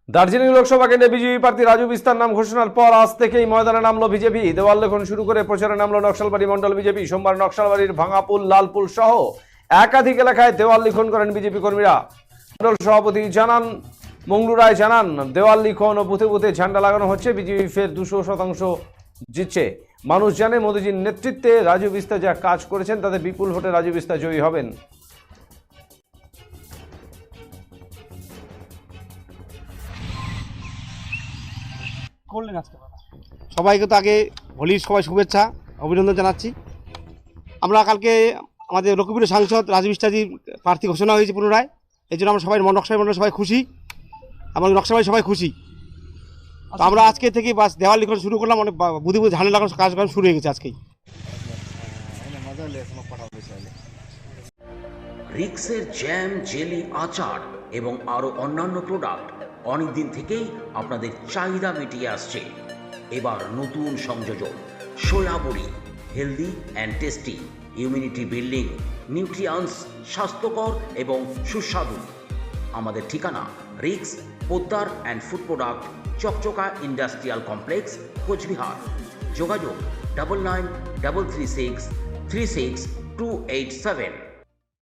দার্জিলিং লোকসভা কেন্দ্রে বিজেপি প্রার্থী রাজু বিস্তার নাম ঘোষণার পর আজ থেকেই ময়দানে নামলো বিজেপি। দেওয়াল লেখন শুরু করে প্রচারে নামলো নকশালবাড়ি মন্ডল বিজেপি। সোমবার নকশালবাড়ির ভাঙাপুল, লালপুল সহ একাধিক এলাকায় দেওয়াল লিখন করেন বিজেপি কর্মীরা। মন্ডল সভাপতি মঙ্গলু রায় জানান, দেওয়াল লিখন ও বুথে বুথে ঝান্ডা লাগানো হচ্ছে। বিজেপি ফের 200% জিতছে। মানুষ জানে মোদীজির নেতৃত্বে রাজু বিস্তার যা কাজ করেছেন তাতে বিপুল ভোটে রাজু বিস্তার জয়ী হবেন। সবাইকে তো আগে হোলির সবাই শুভেচ্ছা অভিনন্দন জানাচ্ছি। আমরা কালকে আমাদের লক্ষ্মীপুরের সাংসদ রাজু বিস্তারজির প্রার্থী ঘোষণা হয়েছে পুনরায়। এই জন্য আমরা সবাই নকশালবাড়ি মন্ডল সবাই খুশি, এবং নকশালবাড়ি সবাই খুশি। তো আমরা আজকে থেকে বাস দেওয়াল লিখন শুরু করলাম, অনেক বুধে বুধে ঝান্ডা লাগানোর কাজকর্ম শুরু হয়ে গেছে আজকেই। রিক্সের জ্যাম, জেলি, আচার এবং আরও অন্যান্য প্রোডাক্ট অনেকদিন থেকেই আপনাদের চাহিদা মিটিয়ে আসছে। এবার নতুন সংযোজন সয়া বড়ি, healthy and tasty, immunity building, নিউট্রিয়ান্স, স্বাস্থ্যকর এবং সুস্বাদু। আমাদের ঠিকানা রিক্স পোদ্দার অ্যান্ড ফুড প্রোডাক্ট, চকচকা ইন্ডাস্ট্রিয়াল কমপ্লেক্স, কোচবিহার। যোগাযোগ 9933636287।